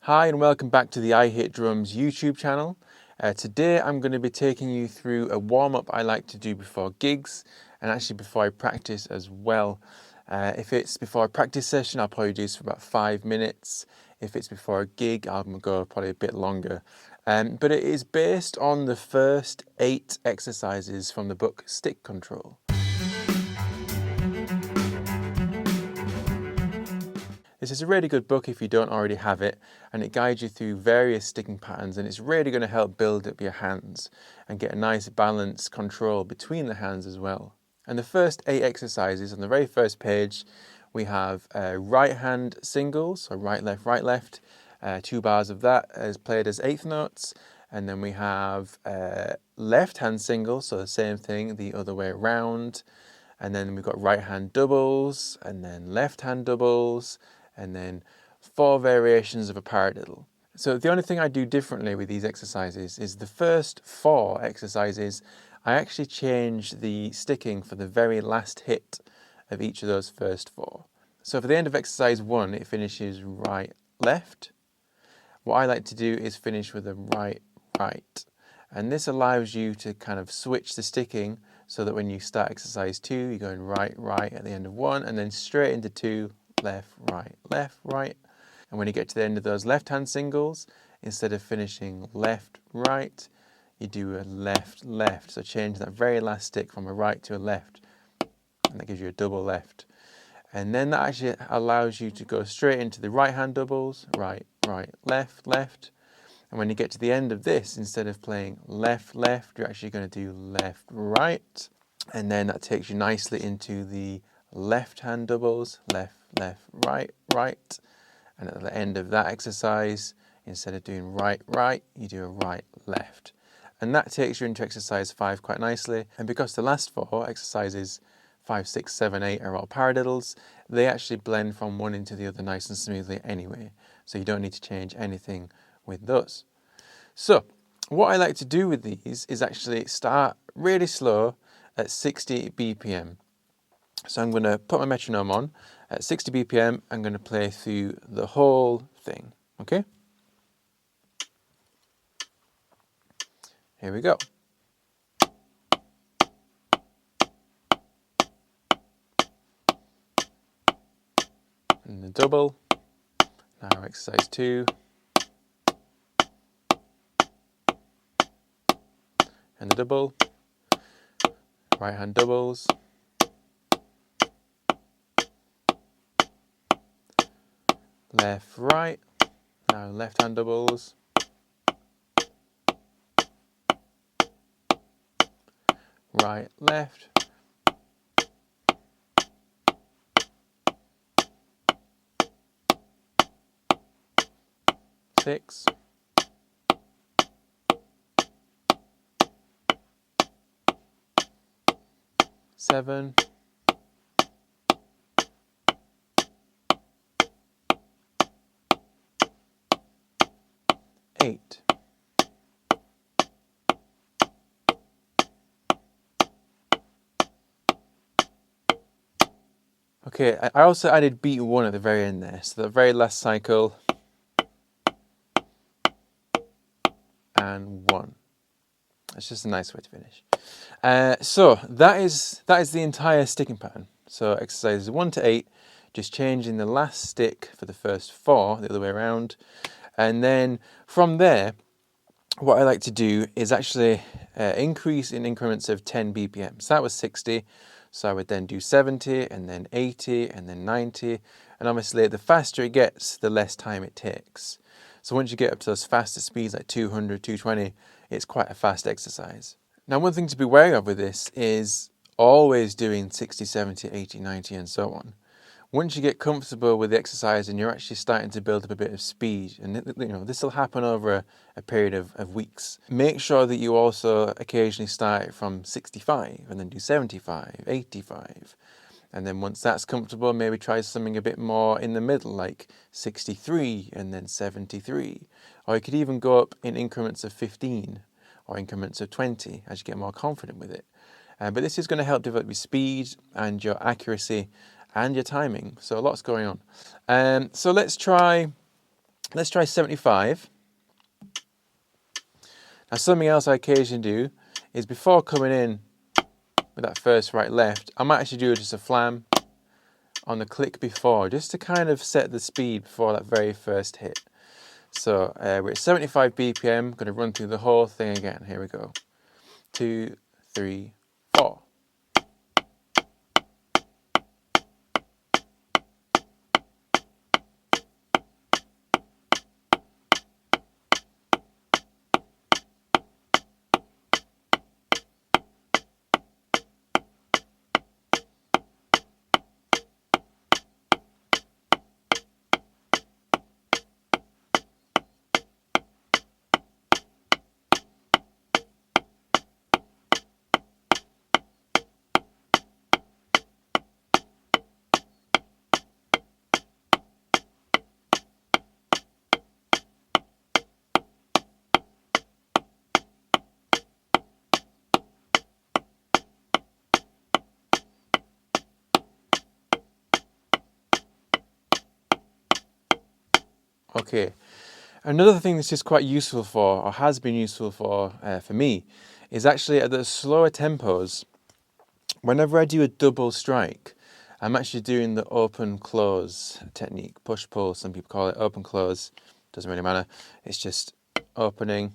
Hi and welcome back to the I Hate Drums YouTube channel. Today I'm going to be taking you through a warm-up I like to do before gigs and actually before I practice as well. If it's before a practice session, I'll probably do this for about 5 minutes. If it's before a gig, I'll go probably a bit longer. But it is based on the first 8 exercises from the book Stick Control. This is a really good book if you don't already have it, and it guides you through various sticking patterns, and it's really going to help build up your hands and get a nice balanced control between the hands as well. And the first 8 exercises on the very first page, we have right hand singles, so right left, 2 bars of that as played as 8th notes, and then we have left hand singles, so the same thing the other way around, and then we've got right hand doubles, and then left hand doubles, and then 4 variations of a paradiddle. So the only thing I do differently with these exercises is the first 4 exercises, I actually change the sticking for the very last hit of each of those first 4. So for the end of exercise 1, it finishes right, left. What I like to do is finish with a right, right. And this allows you to kind of switch the sticking so that when you start exercise 2, you're going right, right at the end of 1, and then straight into 2, left, right. And when you get to the end of those left-hand singles, instead of finishing left, right, you do a left, left. So change that very last stick from a right to a left, and that gives you a double left. And then that actually allows you to go straight into the right-hand doubles, right, right, left, left. And when you get to the end of this, instead of playing left, left, you're actually going to do left, right. And then that takes you nicely into the left-hand doubles, left, left, right, right. And at the end of that exercise, instead of doing right, right, you do a right, left. And that takes you into exercise 5 quite nicely. And because the last 4 exercises, 5, 6, 7, 8 are all paradiddles, they actually blend from one into the other nice and smoothly anyway. So you don't need to change anything with those. So what I like to do with these is actually start really slow at 60 BPM. So I'm going to put my metronome on at 60 BPM. I'm going to play through the whole thing. Okay? Here we go. And the double. Now exercise 2. And the double. Right hand doubles. Left, right. Now left hand doubles. Right, left. Six. 7. 8. Okay, I also added beat 1 at the very end there. So the very last cycle. And 1. That's just a nice way to finish. So that is the entire sticking pattern. So exercises 1 to 8, just changing the last stick for the first 4, the other way around. And then from there, what I like to do is actually increase in increments of 10 BPM. So that was 60. So I would then do 70 and then 80 and then 90. And obviously the faster it gets, the less time it takes. So once you get up to those faster speeds like 200, 220, it's quite a fast exercise. Now one thing to be wary of with this is always doing 60, 70, 80, 90 and so on. Once you get comfortable with the exercise and you're actually starting to build up a bit of speed, and this will happen over a period of weeks, make sure that you also occasionally start from 65 and then do 75, 85. And then once that's comfortable, maybe try something a bit more in the middle, like 63 and then 73. Or you could even go up in increments of 15 or increments of 20 as you get more confident with it. But this is going to help develop your speed and your accuracy and your timing. So lots going on. So let's try Let's try 75. Now something else I occasionally do is before coming in with that first right left, I might actually do just a flam on the click before, just to kind of set the speed before that very first hit. So we're at 75 BPM, going to run through the whole thing again. Here we go. 2, 3, 4. Okay, another thing that's just quite useful for, or has been useful for me, is actually at the slower tempos, whenever I do a double strike, I'm actually doing the open close technique, push pull, some people call it open close, doesn't really matter, it's just opening,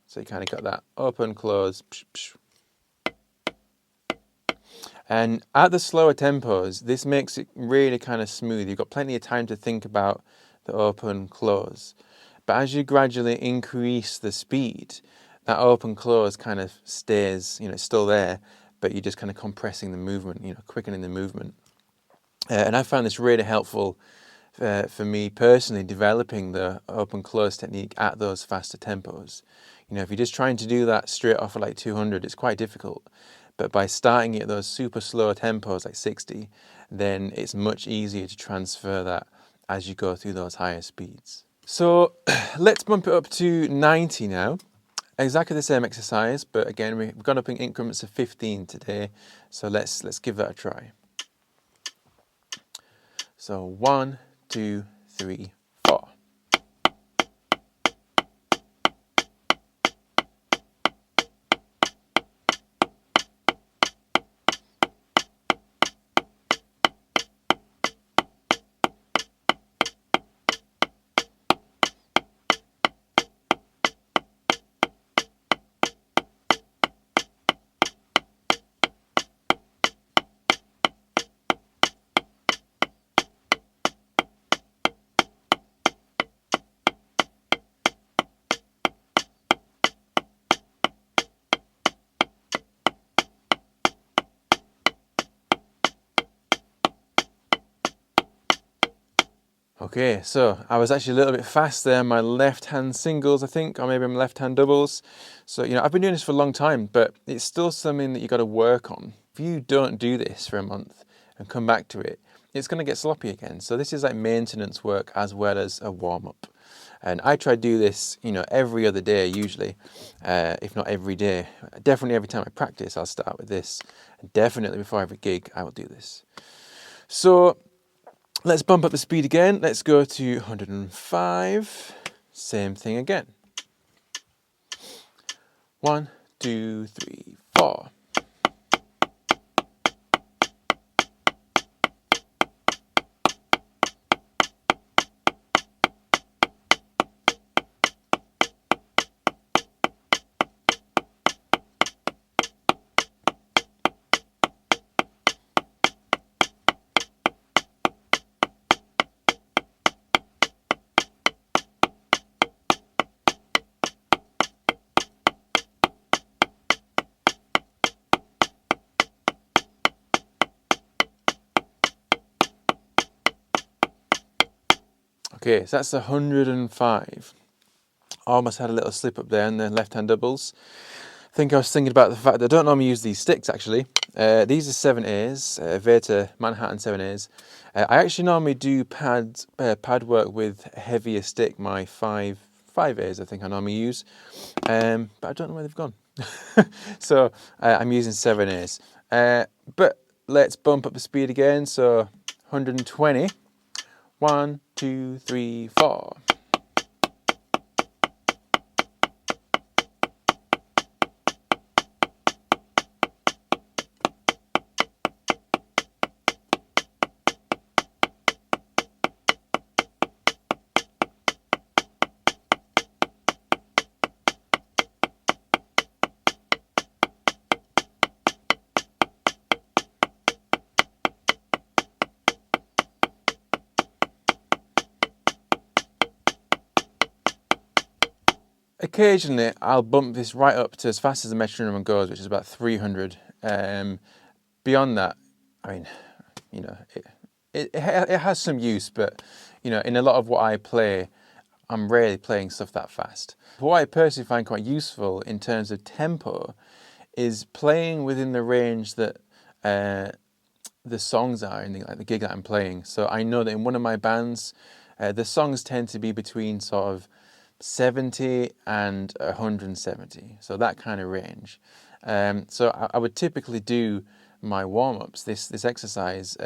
so you kind of got that open close, psh, psh. And at the slower tempos, this makes it really kind of smooth. You've got plenty of time to think about the open close. But as you gradually increase the speed, that open close kind of stays, it's still there, but you're just kind of compressing the movement, quickening the movement. And I found this really helpful for me personally, developing the open close technique at those faster tempos. If you're just trying to do that straight off at like 200, it's quite difficult. But by starting at those super slow tempos, like 60, then it's much easier to transfer that as you go through those higher speeds. So let's bump it up to 90 now. Exactly the same exercise, but again, we've gone up in increments of 15 today. So let's give that a try. So 1, 2, 3, 4. Okay, so I was actually a little bit fast there. My left-hand singles, I think, or maybe my left-hand doubles. So, I've been doing this for a long time, but it's still something that you got to work on. If you don't do this for a month and come back to it, it's going to get sloppy again. So this is like maintenance work as well as a warm-up. And I try to do this, every other day usually, if not every day. Definitely every time I practice, I'll start with this. And definitely before every gig, I will do this. So let's bump up the speed again. Let's go to 105. Same thing again. 1, 2, 3, 4. Okay, so that's 105. Almost had a little slip up there in the left-hand doubles. I think I was thinking about the fact that I don't normally use these sticks actually. These are 7As, Veta Manhattan 7As. I actually normally do pad work with a heavier stick, my 5As I think I normally use. But I don't know where they've gone. So I'm using 7As. But let's bump up the speed again, so 120. 1, 2, 3, 4. Occasionally, I'll bump this right up to as fast as the metronome goes, which is about 300. Beyond that, I mean, you know, it has some use, but you know, in a lot of what I play, I'm rarely playing stuff that fast. What I personally find quite useful in terms of tempo is playing within the range that the songs are in the gig that I'm playing. So I know that in one of my bands, the songs tend to be between sort of 70 and 170, so that kind of range. So I would typically do my warm-ups, this exercise,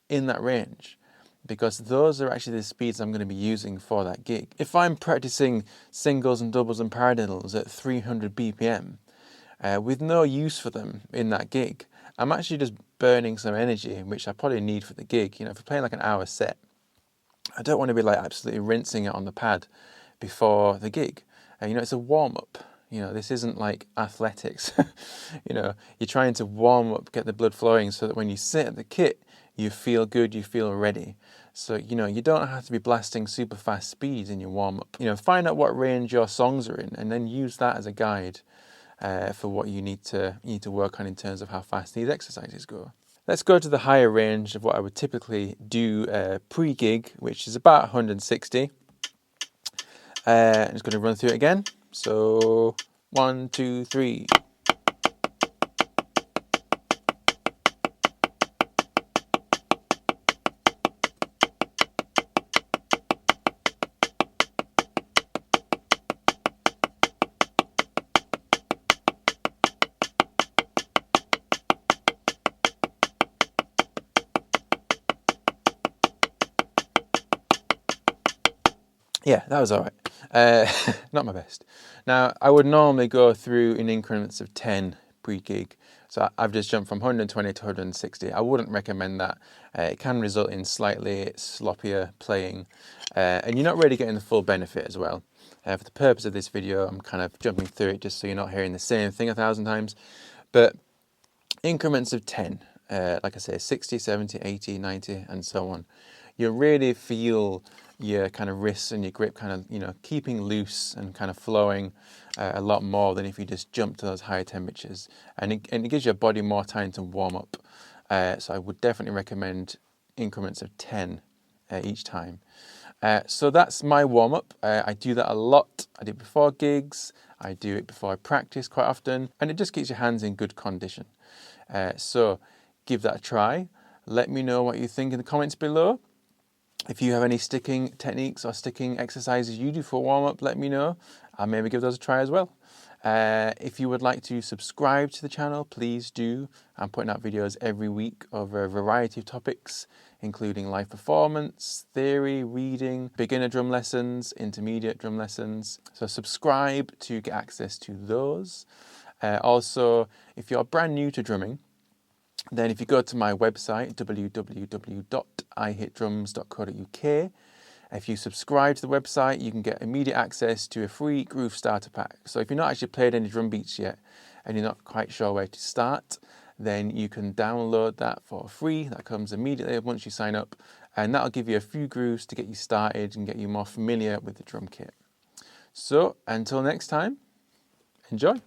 in that range, because those are actually the speeds I'm going to be using for that gig. If I'm practicing singles and doubles and paradiddles at 300 BPM, with no use for them in that gig, I'm actually just burning some energy, which I probably need for the gig. You know, if we're playing like an hour set, I don't want to be like absolutely rinsing it on the pad before the gig. You know, it's a warm-up. You know, this isn't like athletics. You know, you're trying to warm up, get the blood flowing so that when you sit at the kit, you feel good, you feel ready. So, you know, you don't have to be blasting super fast speeds in your warm-up. You know, find out what range your songs are in and then use that as a guide for what you need to work on in terms of how fast these exercises go. Let's go to the higher range of what I would typically do pre-gig, which is about 160. I'm just going to run through it again. So 1, 2, 3. Yeah, that was all right. Not my best. Now, I would normally go through in increments of 10 pre-gig. So I've just jumped from 120 to 160. I wouldn't recommend that. It can result in slightly sloppier playing. And you're not really getting the full benefit as well. For the purpose of this video, I'm kind of jumping through it just so you're not hearing the same thing 1,000 times. But increments of 10, like I say, 60, 70, 80, 90, and so on. You really feel your kind of wrists and your grip kind of, you know, keeping loose and kind of flowing a lot more than if you just jump to those higher temperatures. And it gives your body more time to warm up. So I would definitely recommend increments of 10 each time. So that's my warm-up. I do that a lot. I do it before gigs. I do it before I practice quite often. And it just keeps your hands in good condition. So give that a try. Let me know what you think in the comments below. If you have any sticking techniques or sticking exercises you do for warm-up, let me know. I'll maybe give those a try as well. If you would like to subscribe to the channel, please do. I'm putting out videos every week over a variety of topics, including live performance, theory, reading, beginner drum lessons, intermediate drum lessons. So subscribe to get access to those. Also, if you're brand new to drumming, then if you go to my website, www.ihitdrums.co.uk, if you subscribe to the website, you can get immediate access to a free Groove Starter Pack. So if you're not actually played any drum beats yet and you're not quite sure where to start, then you can download that for free. That comes immediately once you sign up, and that'll give you a few grooves to get you started and get you more familiar with the drum kit. So until next time, enjoy.